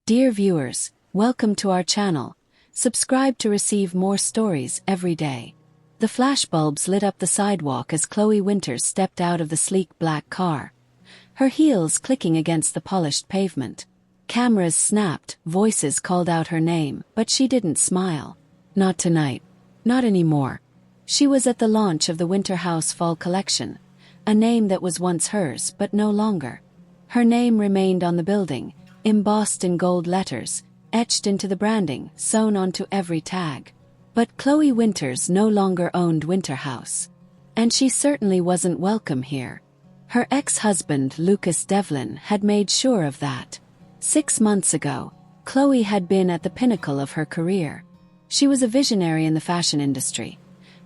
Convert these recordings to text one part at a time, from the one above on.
Dear viewers, welcome to our channel. Subscribe to receive more stories every day. The flashbulbs lit up the sidewalk as Chloe Winters stepped out of the sleek black car, her heels clicking against the polished pavement. Cameras snapped, voices called out her name, but she didn't smile. Not tonight. Not anymore. She was at the launch of the Winter House Fall Collection, a name that was once hers but no longer. Her name remained on the building, embossed in gold letters, etched into the branding, sewn onto every tag. But Chloe Winters no longer owned Winter House. And she certainly wasn't welcome here. Her ex-husband, Lucas Devlin, had made sure of that. 6 months ago, Chloe had been at the pinnacle of her career. She was a visionary in the fashion industry.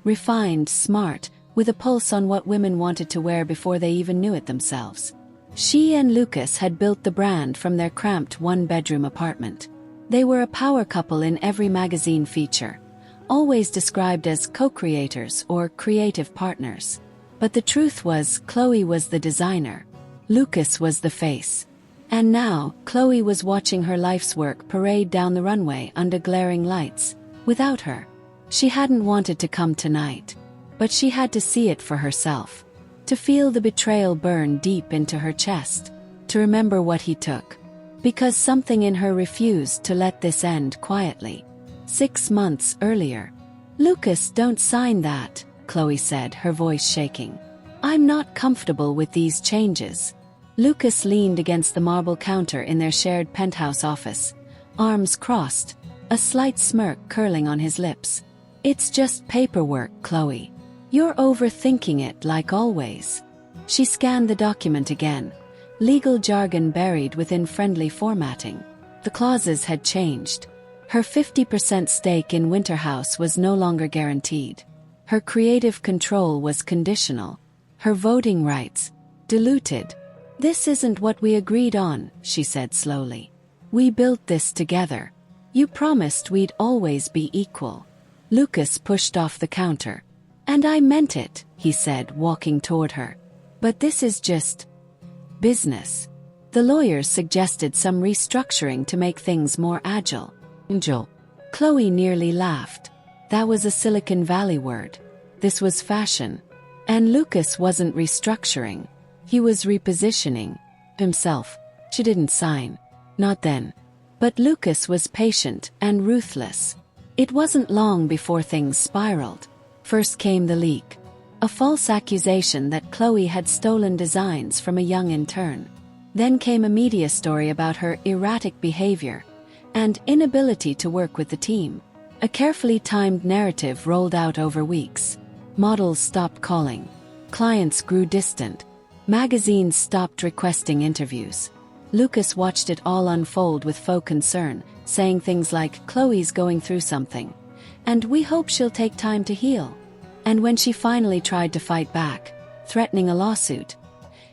Refined, smart, with a pulse on what women wanted to wear before they even knew it themselves. She and Lucas had built the brand from their cramped one-bedroom apartment. They were a power couple in every magazine feature, always described as co-creators or creative partners. But the truth was, Chloe was the designer. Lucas was the face. And now, Chloe was watching her life's work parade down the runway under glaring lights. Without her, she hadn't wanted to come tonight. But she had to see it for herself. To feel the betrayal burn deep into her chest. To remember what he took. Because something in her refused to let this end quietly. 6 months earlier. "Lucas, don't sign that," Chloe said, her voice shaking. "I'm not comfortable with these changes." Lucas leaned against the marble counter in their shared penthouse office, arms crossed, a slight smirk curling on his lips. "It's just paperwork, Chloe. You're overthinking it like always." She scanned the document again, legal jargon buried within friendly formatting. The clauses had changed. Her 50% stake in Winter House was no longer guaranteed. Her creative control was conditional. Her voting rights, diluted. "This isn't what we agreed on," she said slowly. "We built this together. You promised we'd always be equal." Lucas pushed off the counter. "And I meant it," he said, walking toward her. "But this is just business." The lawyers suggested some restructuring to make things more agile. Chloe nearly laughed. That was a Silicon Valley word. This was fashion. And Lucas wasn't restructuring. He was repositioning himself. She didn't sign. Not then. But Lucas was patient and ruthless. It wasn't long before things spiraled. First came the leak. A false accusation that Chloe had stolen designs from a young intern. Then came a media story about her erratic behavior and inability to work with the team. A carefully timed narrative rolled out over weeks. Models stopped calling. Clients grew distant. Magazines stopped requesting interviews. Lucas watched it all unfold with faux concern, saying things like, "Chloe's going through something, and we hope she'll take time to heal." And when she finally tried to fight back, threatening a lawsuit,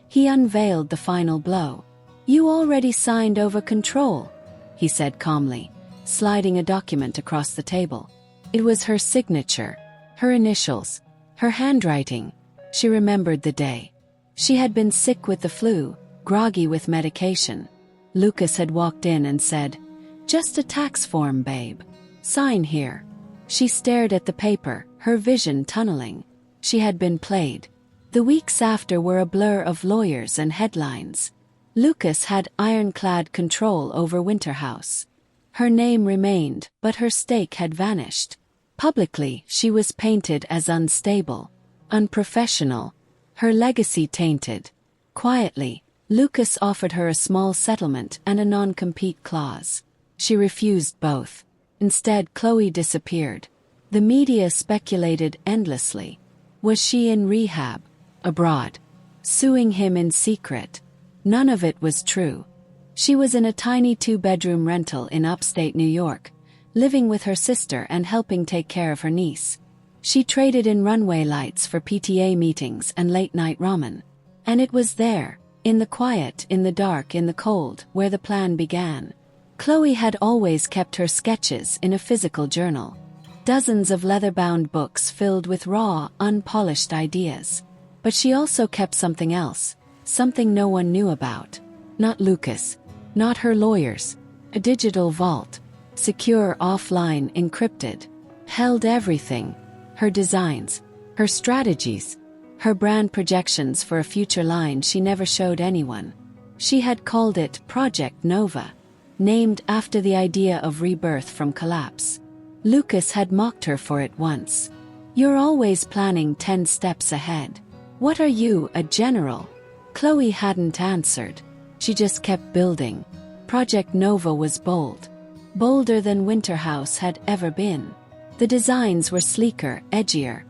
he unveiled the final blow. "You already signed over control," he said calmly, sliding a document across the table. It was her signature, her initials, her handwriting. She remembered the day. She had been sick with the flu, groggy with medication. Lucas had walked in and said, "Just a tax form, babe. Sign here." She stared at the paper, her vision tunneling. She had been played. The weeks after were a blur of lawyers and headlines. Lucas had ironclad control over Winter House. Her name remained, but her stake had vanished. Publicly, she was painted as unstable, unprofessional, her legacy tainted. Quietly, Lucas offered her a small settlement and a non-compete clause. She refused both. Instead, Chloe disappeared. The media speculated endlessly. Was she in rehab? Abroad? Suing him in secret? None of it was true. She was in a tiny 2-bedroom rental in upstate New York, living with her sister and helping take care of her niece. She traded in runway lights for PTA meetings and late-night ramen. And it was there, in the quiet, in the dark, in the cold, where the plan began. Chloe had always kept her sketches in a physical journal. Dozens of leather-bound books filled with raw, unpolished ideas. But she also kept something else, something no one knew about. Not Lucas, not her lawyers, A digital vault, secure offline encrypted, held everything: her designs, her strategies, her brand projections for a future line she never showed anyone. She had called it Project Nova, named after the idea of rebirth from collapse. Lucas had mocked her for it once. "You're always planning 10 steps ahead. What are you, a general?" Chloe hadn't answered. She just kept building. Project Nova was bold. Bolder than Winterhouse had ever been. The designs were sleeker, edgier,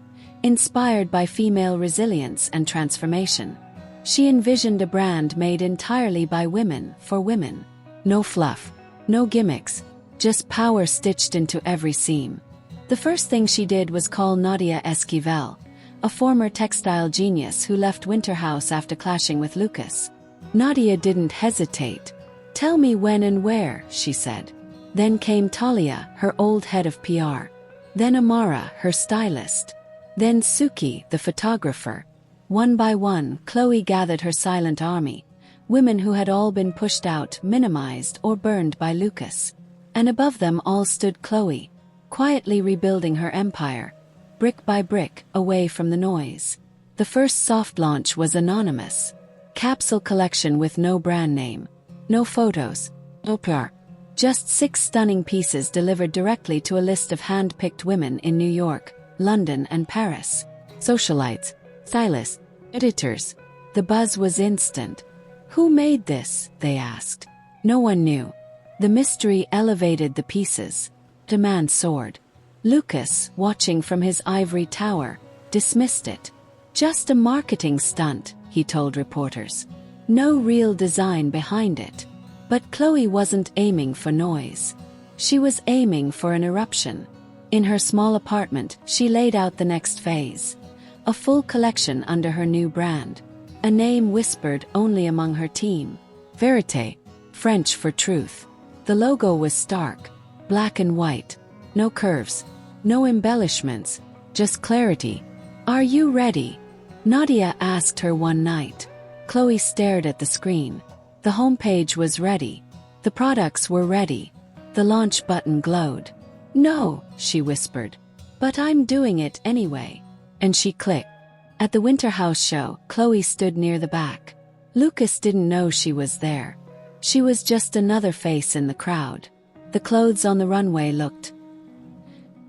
inspired by female resilience and transformation. She envisioned a brand made entirely by women for women. No fluff, no gimmicks, just power stitched into every seam. The first thing she did was call Nadia Esquivel, a former textile genius who left Winterhouse after clashing with Lucas. Nadia didn't hesitate. "Tell me when and where," she said. Then came Talia, her old head of PR. Then Amara, her stylist. Then Suki, the photographer. One by one, Chloe gathered her silent army, women who had all been pushed out, minimized, or burned by Lucas. And above them all stood Chloe, quietly rebuilding her empire, brick by brick, away from the noise. The first soft launch was anonymous. Capsule collection with no brand name. No photos. No PR. Just 6 stunning pieces delivered directly to a list of hand-picked women in New York, London, and Paris. Socialites, stylists, editors. The buzz was instant. "Who made this?" they asked. No one knew. The mystery elevated the pieces. Demand soared. Lucas, watching from his ivory tower, dismissed it. "Just a marketing stunt," he told reporters. "No real design behind it." But Chloe wasn't aiming for noise. She was aiming for an eruption. In her small apartment, she laid out the next phase. A full collection under her new brand. A name whispered only among her team. Verite, French for truth. The logo was stark, black and white. No curves, no embellishments, just clarity. "Are you ready?" Nadia asked her one night. Chloe stared at the screen. The homepage was ready. The products were ready. The launch button glowed. "No," she whispered. "But I'm doing it anyway." And she clicked. At the Winterhouse show, Chloe stood near the back. Lucas didn't know she was there. She was just another face in the crowd. The clothes on the runway looked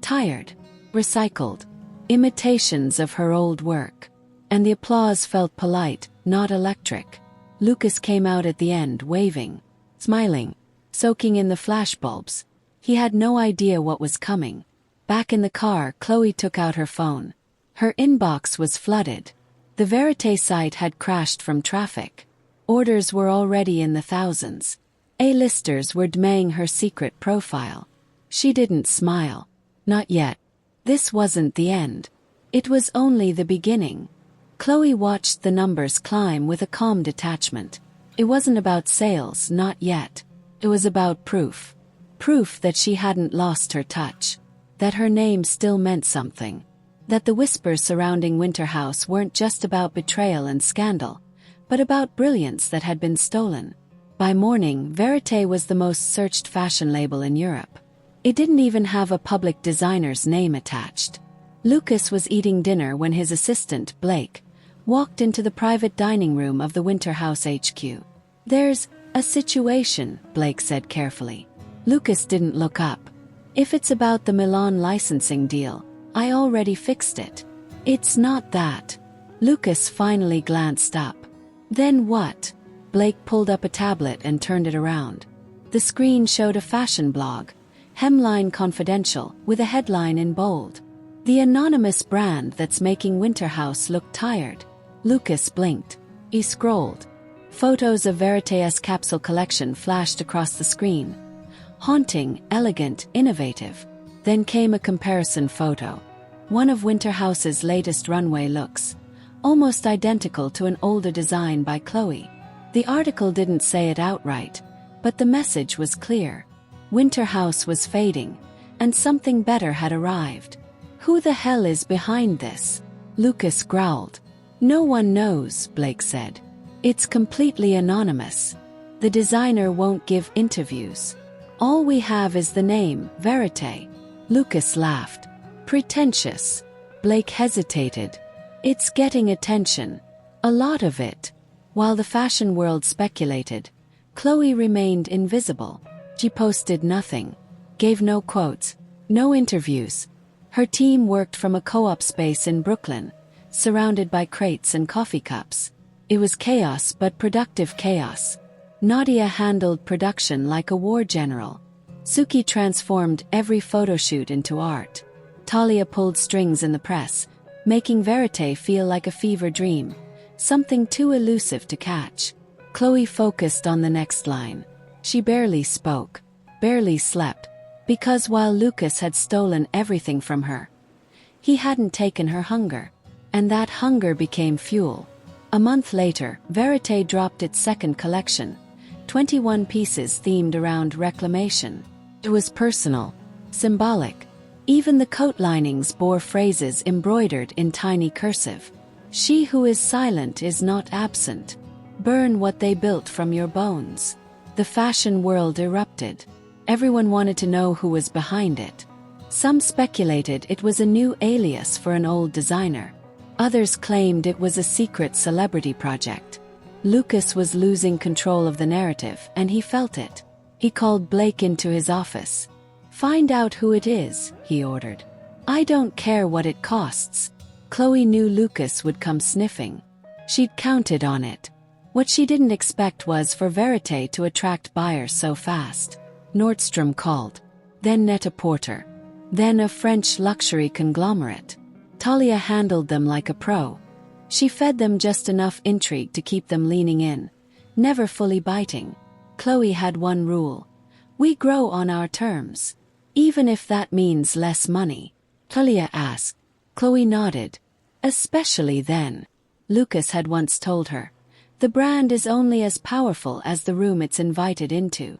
tired, recycled, imitations of her old work. And the applause felt polite, not electric. Lucas came out at the end, waving, smiling, soaking in the flashbulbs. He had no idea what was coming. Back in the car, Chloe took out her phone. Her inbox was flooded. The Verite site had crashed from traffic. Orders were already in the thousands. A-listers were demanding her secret profile. She didn't smile. Not yet. This wasn't the end. It was only the beginning. Chloe watched the numbers climb with a calm detachment. It wasn't about sales, not yet. It was about proof. Proof that she hadn't lost her touch. That her name still meant something. That the whispers surrounding Winterhouse weren't just about betrayal and scandal, but about brilliance that had been stolen. By morning, Verite was the most searched fashion label in Europe. It didn't even have a public designer's name attached. Lucas was eating dinner when his assistant, Blake, walked into the private dining room of the Winterhouse HQ. "There's a situation," Blake said carefully. Lucas didn't look up. "If it's about the Milan licensing deal, I already fixed it." "It's not that." Lucas finally glanced up. "Then what?" Blake pulled up a tablet and turned it around. The screen showed a fashion blog, Hemline Confidential, with a headline in bold. "The anonymous brand that's making Winterhouse look tired." Lucas blinked. He scrolled. Photos of Verite's capsule collection flashed across the screen. Haunting, elegant, innovative. Then came a comparison photo. One of Winterhouse's latest runway looks. Almost identical to an older design by Chloe. The article didn't say it outright, but the message was clear. Winterhouse was fading, and something better had arrived. "Who the hell is behind this?" Lucas growled. "No one knows," Blake said. "It's completely anonymous. The designer won't give interviews." All we have is the name, Verite. Lucas laughed. Pretentious. Blake hesitated. It's getting attention. A lot of it. While the fashion world speculated, Chloe remained invisible. She posted nothing. Gave no quotes. No interviews. Her team worked from a co-op space in Brooklyn, surrounded by crates and coffee cups. It was chaos, but productive chaos. Nadia handled production like a war general. Suki transformed every photoshoot into art. Talia pulled strings in the press, making Verite feel like a fever dream, something too elusive to catch. Chloe focused on the next line. She barely spoke, barely slept, because while Lucas had stolen everything from her, he hadn't taken her hunger, and that hunger became fuel. A month later, Verite dropped its second collection, 21 pieces themed around reclamation. It was personal, symbolic. Even the coat linings bore phrases embroidered in tiny cursive. She who is silent is not absent. Burn what they built from your bones. The fashion world erupted. Everyone wanted to know who was behind it. Some speculated it was a new alias for an old designer. Others claimed it was a secret celebrity project. Lucas was losing control of the narrative, and he felt it. He called Blake into his office. "Find out who it is," he ordered. "I don't care what it costs." Chloe knew Lucas would come sniffing. She'd counted on it. What she didn't expect was for Verite to attract buyers so fast. Nordstrom called. Then Net-a-Porter. Then a French luxury conglomerate. Talia handled them like a pro. She fed them just enough intrigue to keep them leaning in, never fully biting. Chloe had one rule. We grow on our terms. Even if that means less money. Talia asked. Chloe nodded. Especially then. Lucas had once told her. The brand is only as powerful as the room it's invited into.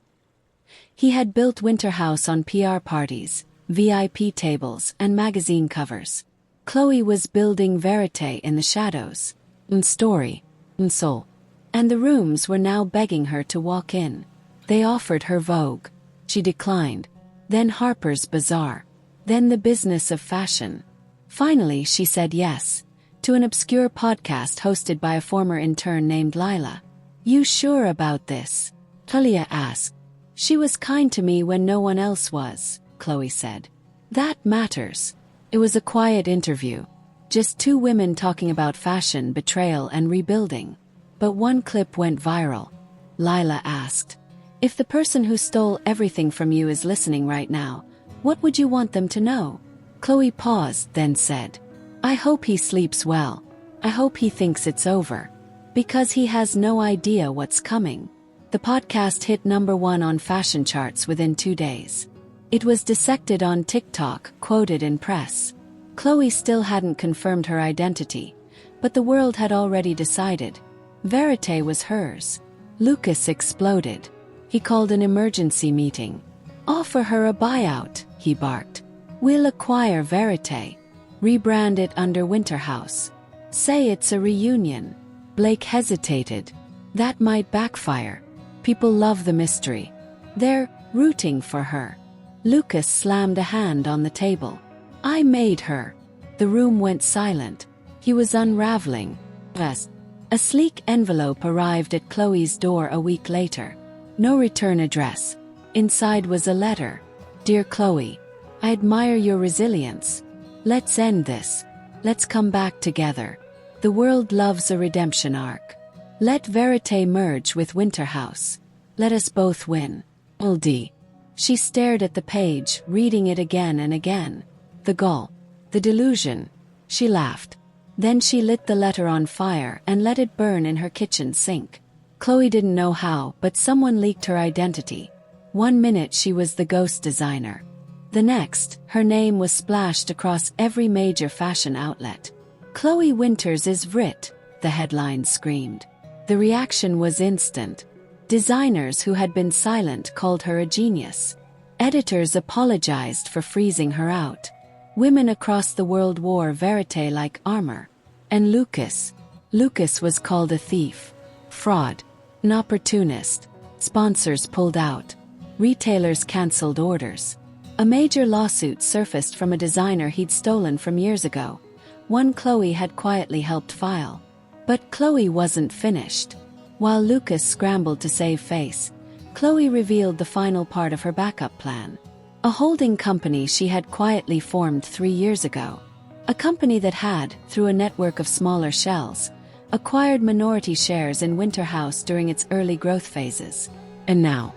He had built Winter House on PR parties, VIP tables, and magazine covers. Chloe was building Verite in the shadows. Story. Soul. And the rooms were now begging her to walk in. They offered her Vogue. She declined. Then Harper's Bazaar. Then the business of fashion. Finally she said yes, to an obscure podcast hosted by a former intern named Lila. You sure about this? Talia asked. She was kind to me when no one else was, Chloe said. That matters. It was a quiet interview. Just two women talking about fashion, betrayal, and rebuilding. But one clip went viral. Lila asked, if the person who stole everything from you is listening right now, what would you want them to know? Chloe paused, then said, I hope he sleeps well. I hope he thinks it's over. Because he has no idea what's coming. The podcast hit #1 on fashion charts within 2 days. It was dissected on TikTok, quoted in press. Chloe still hadn't confirmed her identity, but the world had already decided. Verite was hers. Lucas exploded. He called an emergency meeting. Offer her a buyout, he barked. We'll acquire Verite. Rebrand it under Winter House. Say it's a reunion. Blake hesitated. That might backfire. People love the mystery. They're rooting for her. Lucas slammed a hand on the table. I made her. The room went silent. He was unraveling. Yes. A sleek envelope arrived at Chloe's door a week later. No return address. Inside was a letter. Dear Chloe, I admire your resilience. Let's end this. Let's come back together. The world loves a redemption arc. Let Verite merge with Winter House. Let us both win. LD. She stared at the page, reading it again and again. The gall. The delusion. She laughed. Then she lit the letter on fire and let it burn in her kitchen sink. Chloe didn't know how, but someone leaked her identity. 1 minute she was the ghost designer. The next, her name was splashed across every major fashion outlet. Chloe Winters is Verite, the headline screamed. The reaction was instant. Designers who had been silent called her a genius. Editors apologized for freezing her out. Women across the world wore Verite like armor. And Lucas was called a thief. Fraud. An opportunist. Sponsors pulled out. Retailers cancelled orders. A major lawsuit surfaced from a designer he'd stolen from years ago, one Chloe had quietly helped file. But Chloe wasn't finished. While Lucas scrambled to save face, Chloe revealed the final part of her backup plan. A holding company she had quietly formed 3 years ago. A company that had, through a network of smaller shells, acquired minority shares in Winterhouse during its early growth phases. And now,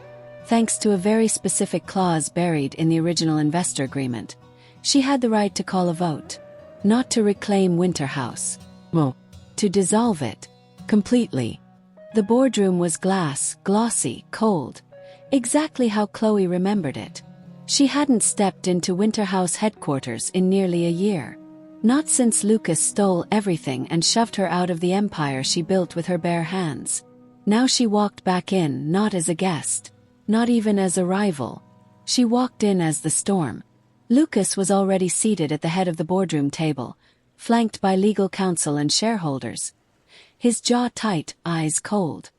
thanks to a very specific clause buried in the original investor agreement, she had the right to call a vote. Not to reclaim Winterhouse. Well, to dissolve it. Completely. The boardroom was glass, glossy, cold. Exactly how Chloe remembered it. She hadn't stepped into Winterhouse headquarters in nearly a year. Not since Lucas stole everything and shoved her out of the empire she built with her bare hands. Now she walked back in not as a guest. Not even as a rival. She walked in as the storm. Lucas was already seated at the head of the boardroom table, flanked by legal counsel and shareholders. His jaw tight, eyes cold.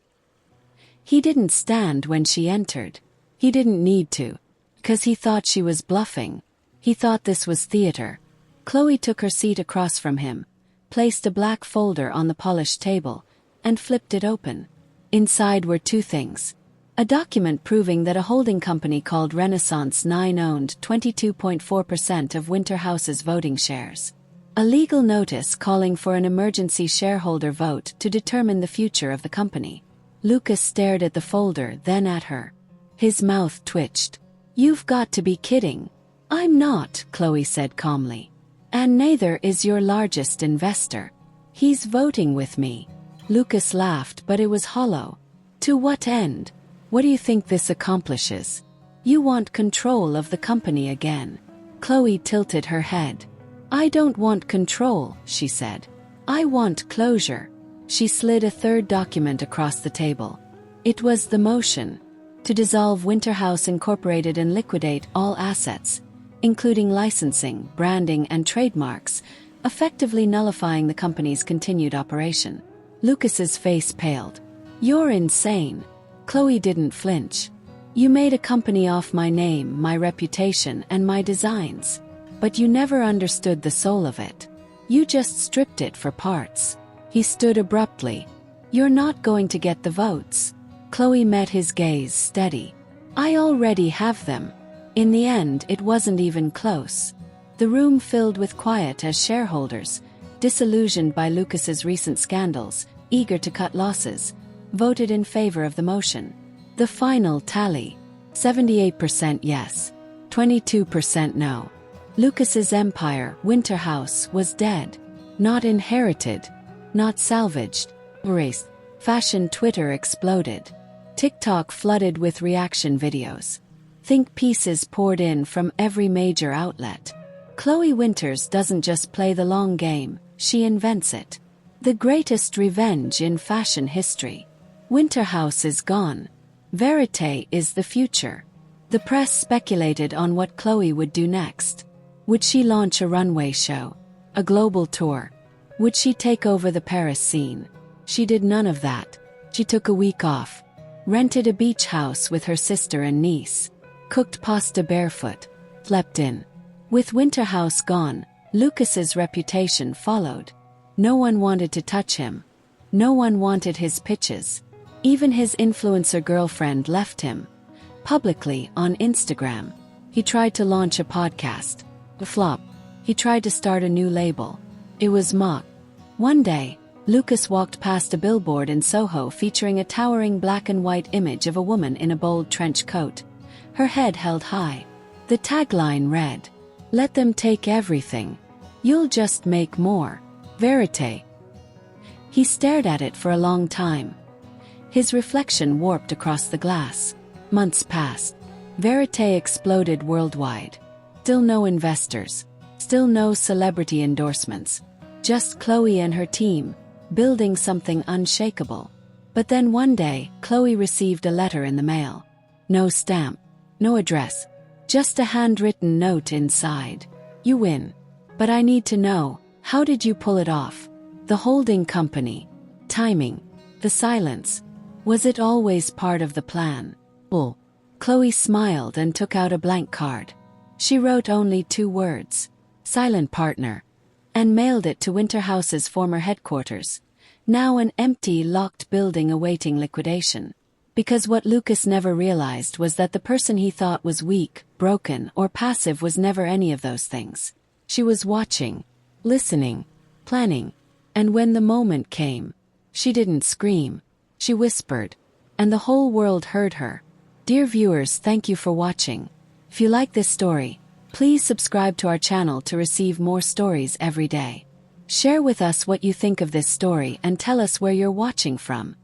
He didn't stand when she entered. He didn't need to. 'Cause he thought she was bluffing. He thought this was theater. Chloe took her seat across from him, placed a black folder on the polished table, and flipped it open. Inside were 2 things. A document proving that a holding company called Renaissance 9 owned 22.4% of Winterhouse's voting shares. A legal notice calling for an emergency shareholder vote to determine the future of the company. Lucas stared at the folder, then at her. His mouth twitched. "You've got to be kidding." "I'm not," Chloe said calmly. "And neither is your largest investor. He's voting with me." Lucas laughed, but it was hollow. "To what end? What do you think this accomplishes? You want control of the company again." Chloe tilted her head. "I don't want control," she said. "I want closure." She slid a third document across the table. It was the motion. To dissolve Winterhouse Incorporated and liquidate all assets, including licensing, branding, and trademarks, effectively nullifying the company's continued operation. Lucas's face paled. "You're insane." Chloe didn't flinch. "You made a company off my name, my reputation, and my designs. But you never understood the soul of it. You just stripped it for parts." He stood abruptly. "You're not going to get the votes." Chloe met his gaze steady. "I already have them." In the end, it wasn't even close. The room filled with quiet as shareholders, disillusioned by Lucas's recent scandals, eager to cut losses, voted in favor of the motion. The final tally: 78% yes, 22% no. Lucas's empire, Winterhouse, was dead. Not inherited. Not salvaged. Erased. Fashion Twitter exploded. TikTok flooded with reaction videos. Think pieces poured in from every major outlet. Chloe Winters doesn't just play the long game, she invents it. The greatest revenge in fashion history. Winterhouse is gone. Verite is the future. The press speculated on what Chloe would do next. Would she launch a runway show? A global tour? Would she take over the Paris scene? She did none of that. She took a week off. Rented a beach house with her sister and niece. Cooked pasta barefoot. Slept in. With Winterhouse gone, Lucas's reputation followed. No one wanted to touch him. No one wanted his pitches. Even his influencer girlfriend left him. Publicly, on Instagram. He tried to launch a podcast. A flop. He tried to start a new label. It was mocked. One day, Lucas walked past a billboard in Soho featuring a towering black and white image of a woman in a bold trench coat. Her head held high. The tagline read, "Let them take everything. You'll just make more. Verite." He stared at it for a long time. His reflection warped across the glass. Months passed. Verite exploded worldwide. Still no investors. Still no celebrity endorsements. Just Chloe and her team, building something unshakable. But then one day, Chloe received a letter in the mail. No stamp. No address. Just a handwritten note inside. "You win. But I need to know, how did you pull it off? The holding company. Timing. The silence. Was it always part of the plan?" "Well, Chloe smiled and took out a blank card. She wrote only 2 words, "Silent Partner," and mailed it to Winterhouse's former headquarters, now an empty, locked building awaiting liquidation. Because what Lucas never realized was that the person he thought was weak, broken, or passive was never any of those things. She was watching, listening, planning, and when the moment came, she didn't scream, she whispered, and the whole world heard her. Dear viewers, thank you for watching. If you like this story, please subscribe to our channel to receive more stories every day. Share with us what you think of this story and tell us where you're watching from.